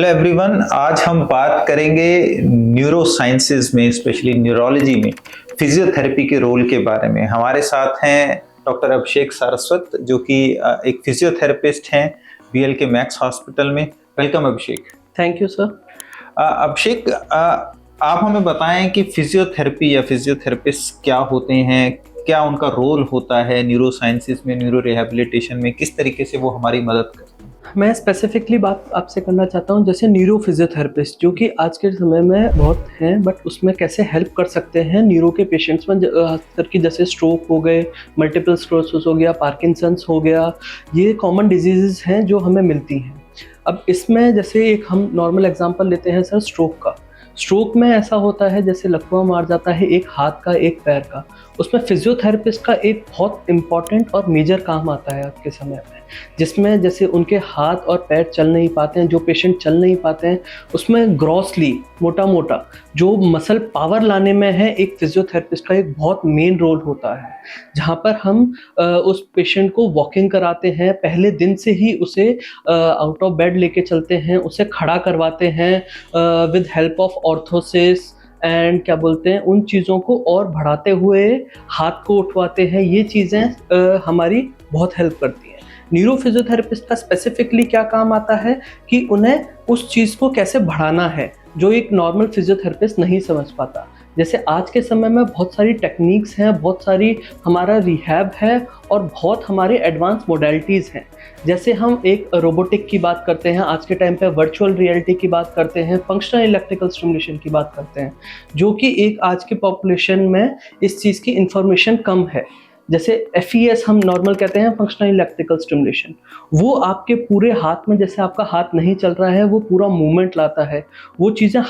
Hello everyone, आज हम बात करेंगे न्यूरो साइंसेज में, स्पेशली न्यूरोलॉजी में फिजियोथेरेपी के रोल के बारे में। हमारे साथ हैं डॉक्टर अभिषेक सारस्वत, जो कि एक फिजियोथेरेपिस्ट हैं बीएल के मैक्स हॉस्पिटल में। Welcome Abhishek. Thank you sir. Abhishek, आप हमें बताएं कि फिजियोथेरेपी या फिजियोथेरेपिस्ट क्या होते हैं, क्या उनका रोल होता है न्यूरो साइंसेज में, न्यूरो रिहैबिलिटेशन में, किस तरीके से वो हमारी मदद करते हैं। मैं स्पेसिफिकली बात आपसे करना चाहता हूँ, जैसे न्यूरो फिजियोथेरेपिस्ट जो कि आज के समय में बहुत हैं, बट उसमें कैसे हेल्प कर सकते हैं न्यूरो के पेशेंट्स में, खासकर कि जैसे स्ट्रोक हो गए, मल्टीपल स्क्लेरोसिस हो गया, पार्किंसंस हो गया, ये कॉमन डिजीज़ हैं जो हमें मिलती हैं। अब इसमें जैसे एक हम नॉर्मल एग्जांपल लेते हैं सर, स्ट्रोक का। स्ट्रोक में ऐसा होता है जैसे लकवा मार जाता है एक हाथ का, एक पैर का। उसमें फिजियोथेरेपिस्ट का एक बहुत इम्पॉर्टेंट और मेजर काम आता है आज के समय में, जिसमें जैसे उनके हाथ और पैर चल नहीं पाते हैं, जो पेशेंट चल नहीं पाते हैं, उसमें ग्रॉसली मोटा मोटा जो मसल पावर लाने में है, एक फिजियोथेरेपिस्ट का एक बहुत मेन रोल होता है। जहाँ पर हम उस पेशेंट को वॉकिंग कराते हैं, पहले दिन से ही उसे आउट ऑफ बेड लेके चलते हैं, उसे खड़ा करवाते हैं with help of orthosis and क्या बोलते हैं, उन चीज़ों को और बढ़ाते हुए हाथ को उठवाते हैं। ये चीज़ें हमारी बहुत हेल्प करती हैं। न्यूरो फिजियोथेरेपिस्ट का स्पेसिफिकली क्या काम आता है कि उन्हें उस चीज़ को कैसे बढ़ाना है जो एक नॉर्मल फिजियोथेरेपिस्ट नहीं समझ पाता। जैसे आज के समय में बहुत सारी टेक्निक्स हैं, बहुत सारी हमारा रिहैब है और बहुत हमारे एडवांस मोडेलिटीज़ हैं। जैसे हम एक रोबोटिक की बात करते हैं, आज के टाइम पे वर्चुअल रियलिटी की बात करते हैं, फंक्शनल इलेक्ट्रिकल स्टिमुलेशन की बात करते हैं, जो कि एक आज के पॉपुलेशन में इस चीज़ की इंफॉर्मेशन कम है। जैसे FES हम नॉर्मल कहते हैं, फंक्शनल इलेक्ट्रिकल स्टिमुलेशन, वो आपके पूरे हाथ में, जैसे आपका हाथ नहीं चल रहा है, वो पूरा मूवमेंट लाता है, वो चीज़ें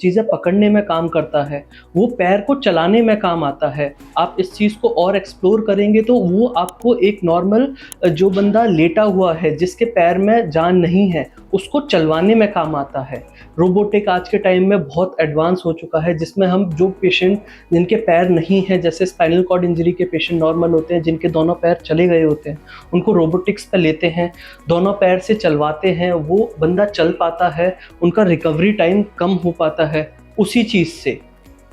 चीज़ें पकड़ने में काम करता है, वो पैर को चलाने में काम आता है। आप इस चीज़ को और एक्सप्लोर करेंगे तो वो आपको एक नॉर्मल जो बंदा लेटा हुआ है, जिसके पैर में जान नहीं है, उसको चलवाने में काम आता है। रोबोटिक आज के टाइम में बहुत एडवांस हो चुका है, जिसमें हम जो पेशेंट जिनके पैर नहीं हैं, जैसे स्पाइनल कॉर्ड इंजरी के पेशेंट नॉर्मल होते हैं, जिनके दोनों पैर चले गए होते हैं, उनको रोबोटिक्स पे लेते हैं, दोनों पैर से चलवाते हैं, वो बंदा चल पाता है, उनका रिकवरी टाइम कम हो पाता है उसी चीज़ से।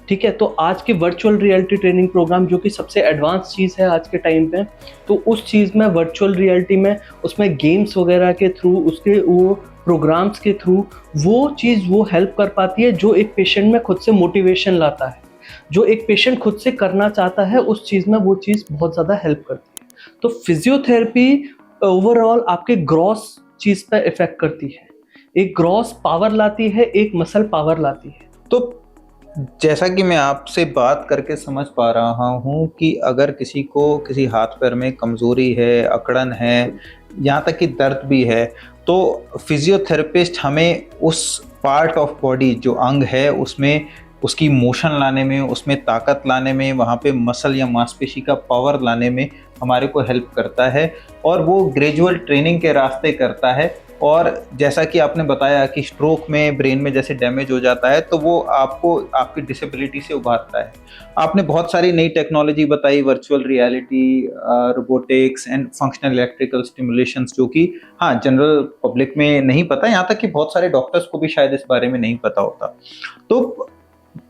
ठीक है, तो आज के वर्चुअल रियलिटी ट्रेनिंग प्रोग्राम जो कि सबसे एडवांस चीज़ है आज के टाइम पे, तो उस चीज़ में वर्चुअल रियलिटी में उसमें गेम्स वगैरह के थ्रू, उसके वो प्रोग्राम्स के थ्रू वो चीज़ वो हेल्प कर पाती है, जो एक पेशेंट में खुद से मोटिवेशन लाता है, जो एक पेशेंट खुद से करना चाहता है, उस चीज़ में वो चीज़ बहुत ज़्यादा हेल्प करती है। तो फिजियोथेरेपी ओवरऑल आपके ग्रॉस चीज़ पर इफ़ेक्ट करती है, एक ग्रॉस पावर लाती है, एक मसल पावर लाती है। तो जैसा कि मैं आपसे बात करके समझ पा रहा हूँ कि अगर किसी को किसी हाथ पैर में कमज़ोरी है, अकड़न है, यहाँ तक कि दर्द भी है, तो फिजियोथेरेपिस्ट हमें उस पार्ट ऑफ बॉडी, जो अंग है, उसमें उसकी मोशन लाने में, उसमें ताकत लाने में, वहाँ पे मसल या मांसपेशी का पावर लाने में हमारे को हेल्प करता है, और वो ग्रेजुअल ट्रेनिंग के रास्ते करता है। और जैसा कि आपने बताया कि स्ट्रोक में ब्रेन में जैसे डैमेज हो जाता है, तो वो आपको आपकी डिसेबिलिटी से उभारता है। आपने बहुत सारी नई टेक्नोलॉजी बताई, virtual reality, robotics and functional electrical stimulations, जो कि हाँ जनरल पब्लिक में नहीं पता, यहाँ तक कि बहुत सारे डॉक्टर्स को भी शायद इस बारे में नहीं पता होता। तो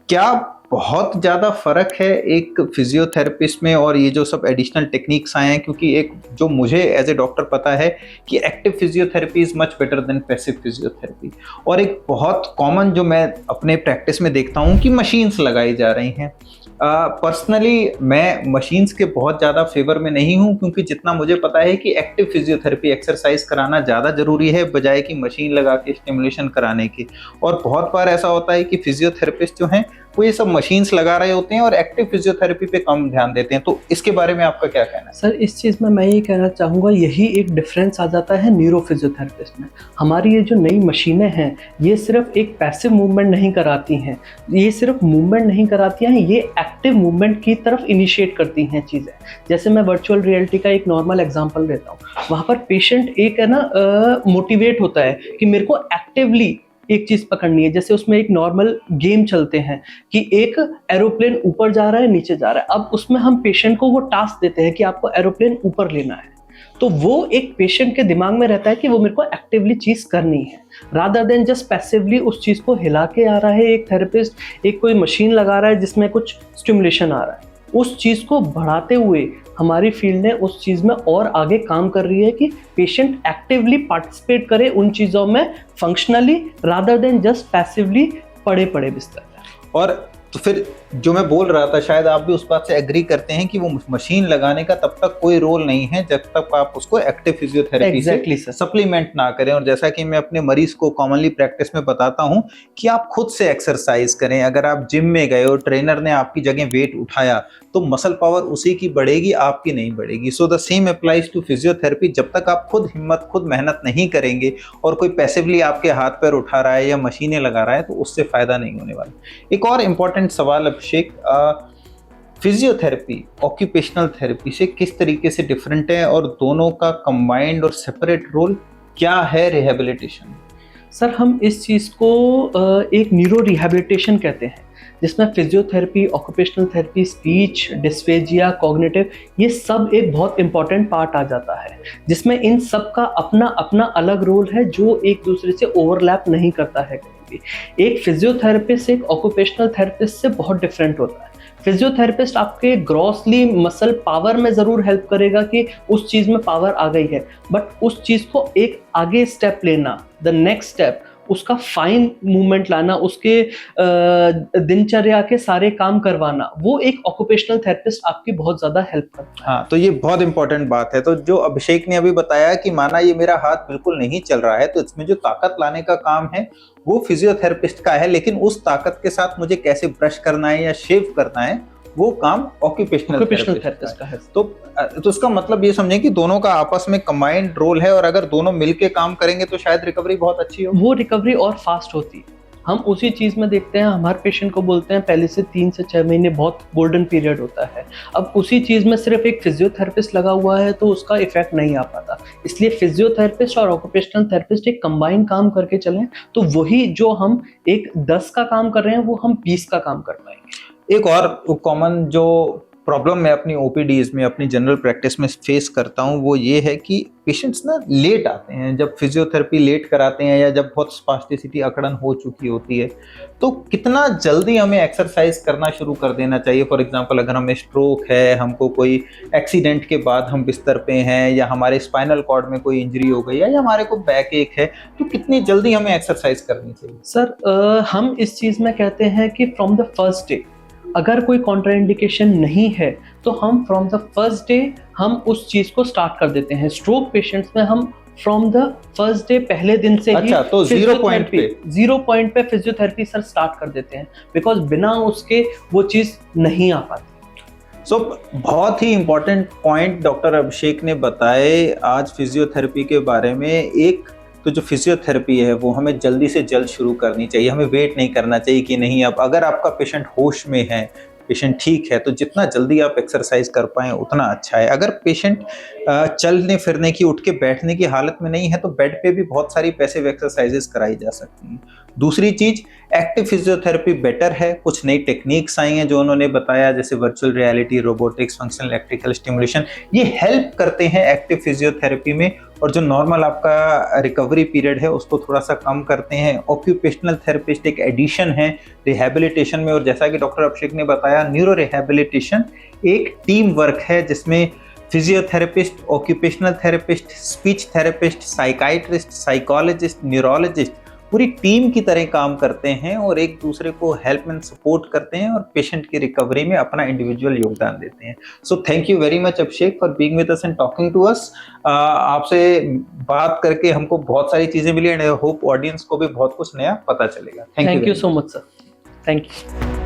क्या बहुत ज़्यादा फ़र्क है एक फिजियोथेरेपिस्ट में और ये जो सब एडिशनल टेक्निक्स आए हैं? क्योंकि एक जो मुझे एज ए डॉक्टर पता है कि active physiotherapy is much better than passive physiotherapy, और एक बहुत कॉमन जो मैं अपने प्रैक्टिस में देखता हूँ कि मशीन्स लगाई जा रही हैं। पर्सनली मैं मशीन्स के बहुत ज़्यादा फेवर में नहीं हूँ, क्योंकि जितना मुझे पता है कि एक्टिव फिजियोथेरेपी एक्सरसाइज कराना ज़्यादा ज़रूरी है बजाय कि मशीन लगा के स्टिमुलेशन कराने की। और बहुत बार ऐसा होता है कि फिजियोथेरेपिस्ट जो हैं वो ये सब मशीन्स लगा रहे होते हैं और एक्टिव फिजियोथेरेपी पे कम ध्यान देते हैं। तो इसके बारे में आपका क्या कहना है? सर, इस चीज़ में मैं ये कहना चाहूँगा, यही एक डिफरेंस आ जाता है न्यूरो फिजियोथेरेपिस्ट में। हमारी ये जो नई मशीनें हैं, ये सिर्फ एक पैसिव मूवमेंट नहीं कराती हैं, ये सिर्फ मूवमेंट नहीं कराती हैं, ये एक्टिव मूवमेंट की तरफ इनिशिएट करती हैं चीज़ें। जैसे मैं वर्चुअल रियलिटी का एक नॉर्मल एग्जांपल देता हूँ, वहाँ पर पेशेंट एक है ना मोटिवेट होता है कि मेरे को एक्टिवली एक चीज़ पकड़नी है। जैसे उसमें एक नॉर्मल गेम चलते हैं कि एक एरोप्लेन ऊपर जा रहा है, नीचे जा रहा है। अब उसमें हम पेशेंट को वो टास्क देते हैं कि आपको एरोप्लेन ऊपर लेना है। तो वो एक पेशेंट के दिमाग में रहता है कि वो मेरे को एक्टिवली चीज़ करनी है, रादर देन जस्ट पैसिवली उस चीज़ को हिला के आ रहा है एक थेरेपिस्ट, एक कोई मशीन लगा रहा है जिसमें कुछ स्टिमुलेशन आ रहा है। उस चीज़ को बढ़ाते हुए हमारी फील्ड ने उस चीज़ में और आगे काम कर रही है कि पेशेंट एक्टिवली पार्टिसिपेट करे उन चीज़ों में functionally, rather than just passively पड़े पड़े बिस्तर पे। और तो फिर जो मैं बोल रहा था, शायद आप भी उस बात से एग्री करते हैं कि वो मशीन लगाने का तब तक कोई रोल नहीं है जब तक आप उसको एक्टिव फिजियोथेरेपी Exactly, से सप्लीमेंट ना करें। और जैसा कि मैं अपने मरीज को कॉमनली प्रैक्टिस में बताता हूं कि आप खुद से एक्सरसाइज करें। अगर आप जिम में गए और ट्रेनर ने आपकी जगह वेट उठाया तो मसल पावर उसी की बढ़ेगी, आपकी नहीं बढ़ेगी। So the same applies to physiotherapy. जब तक आप खुद हिम्मत, खुद मेहनत नहीं करेंगे और कोई पैसिवली आपके हाथ पैर उठा रहा है या मशीनें लगा रहा है तो उससे फायदा नहीं होने वाला। एक और इम्पॉर्टेंट सवाल अभिषेक, फिजियोथेरेपी ऑक्यूपेशनल थेरेपी से किस तरीके से डिफरेंट है और दोनों का कंबाइंड और सेपरेट रोल क्या है रिहैबिलिटेशन? सर, हम इस चीज़ को एक न्यूरो रिहैबिलिटेशन कहते हैं, जिसमें physiotherapy, occupational therapy, speech, dysphagia, cognitive, ये सब एक बहुत इंपॉर्टेंट पार्ट आ जाता है, जिसमें इन सब का अपना अपना अलग रोल है जो एक दूसरे से ओवरलैप नहीं करता है कभी भी। एक फिजियोथेरेपिस्ट एक ऑक्यूपेशनल थेरेपिस्ट से बहुत डिफरेंट होता है। फिजियोथेरेपिस्ट आपके ग्रॉसली मसल पावर में ज़रूर हेल्प करेगा कि उस चीज़ में पावर आ गई है, बट उस चीज़ को एक आगे स्टेप लेना, द नेक्स्ट स्टेप, उसका फाइन मूवमेंट लाना, उसके दिनचर्या के सारे काम करवाना, वो एक ऑक्यूपेशनल थेरेपिस्ट आपकी बहुत ज़्यादा हेल्प करता है। हाँ, तो ये बहुत इंपॉर्टेंट बात है। तो जो अभिषेक ने अभी बताया कि माना ये मेरा हाथ बिल्कुल नहीं चल रहा है, तो इसमें जो ताकत लाने का काम है वो फिजियोथेरेपिस्ट का है, लेकिन उस ताकत के साथ मुझे कैसे ब्रश करना है या शेव करना है वो काम ऑक्यूपेशनल थेरेपिस्ट का है। तो इसका मतलब ये समझें कि दोनों का आपस में कंबाइंड रोल है और अगर दोनों मिलके काम करेंगे तो शायद रिकवरी बहुत अच्छी हो। वो रिकवरी और फास्ट होती है। हम उसी चीज़ में देखते हैं, हमारे पेशेंट को बोलते हैं पहले से 3 से 6 महीने बहुत गोल्डन पीरियड होता है। अब उसी चीज़ में सिर्फ एक फिजियोथेरेपिस्ट लगा हुआ है तो उसका इफेक्ट नहीं आ पाता। इसलिए फिजियोथेरेपिस्ट और ऑक्यूपेशनल थेरेपिस्ट एक कंबाइन काम करके चलें तो वही जो हम एक 10 का काम कर रहे हैं वो हम 20 का काम कर पाएंगे। एक और कॉमन जो प्रॉब्लम मैं अपनी ओपीडीज में, अपनी जनरल प्रैक्टिस में फेस करता हूँ वो ये है कि पेशेंट्स ना लेट आते हैं। जब फिजियोथेरेपी लेट कराते हैं या जब बहुत स्पास्टिसिटी, अकड़न हो चुकी होती है, तो कितना जल्दी हमें एक्सरसाइज करना शुरू कर देना चाहिए? फॉर एग्जांपल, अगर हमें स्ट्रोक है, हमको कोई एक्सीडेंट के बाद हम बिस्तर पे हैं, या हमारे स्पाइनल कॉर्ड में कोई इंजरी हो गई है, या हमारे को बैक एक है, तो कितनी जल्दी हमें एक्सरसाइज करनी चाहिए? सर, हम इस चीज़ में कहते हैं कि फ्रॉम द फर्स्ट डे, अगर कोई कॉन्ट्राइंडिकेशन नहीं है तो हम फ्रॉम द फर्स्ट डे हम उस चीज़ को स्टार्ट कर देते हैं। स्ट्रोक पेशेंट्स में हम फ्रॉम द फर्स्ट डे, पहले दिन से ही तो 0 पॉइंट पे फिजियोथेरेपी सर स्टार्ट कर देते हैं, बिकॉज बिना उसके वो चीज़ नहीं आ पाती। बहुत ही इंपॉर्टेंट पॉइंट डॉक्टर अभिषेक ने बताए आज फिजियोथेरेपी के बारे में। एक तो जो फिजियोथेरेपी है वो हमें जल्दी से जल्द शुरू करनी चाहिए, हमें वेट नहीं करना चाहिए कि नहीं अब अगर आपका पेशेंट होश में है, पेशेंट ठीक है, तो जितना जल्दी आप एक्सरसाइज कर पाएं उतना अच्छा है। अगर पेशेंट चलने फिरने की, उठ के बैठने की हालत में नहीं है तो बेड पे भी बहुत सारी पैसिव एक्सरसाइजेस कराई जा सकती हैं। दूसरी चीज, एक्टिव फिजियोथेरेपी बेटर है। कुछ नई टेक्निक्स आई हैं जो उन्होंने बताया, जैसे virtual reality, robotics, functional electrical stimulation, ये हेल्प करते हैं एक्टिव फिजियोथेरेपी में और जो नॉर्मल आपका रिकवरी पीरियड है उसको थोड़ा सा कम करते हैं। ऑक्यूपेशनल थेरेपिस्ट एक एडिशन है रिहैबिलिटेशन में, और जैसा कि डॉक्टर अभिषेक ने बताया, न्यूरो रिहैबिलिटेशन एक टीम वर्क है जिसमें physiotherapist, occupational therapist, speech therapist, psychiatrist, psychologist, neurologist पूरी टीम की तरह काम करते हैं और एक दूसरे को हेल्प एंड सपोर्ट करते हैं और पेशेंट की रिकवरी में अपना इंडिविजुअल योगदान देते हैं। So thank you very much Abhishek for being with us and talking to us. आपसे बात करके हमको बहुत सारी चीजें मिली एंड आई होप ऑडियंस को भी बहुत कुछ नया पता चलेगा। Thank you so much sir. Thank you.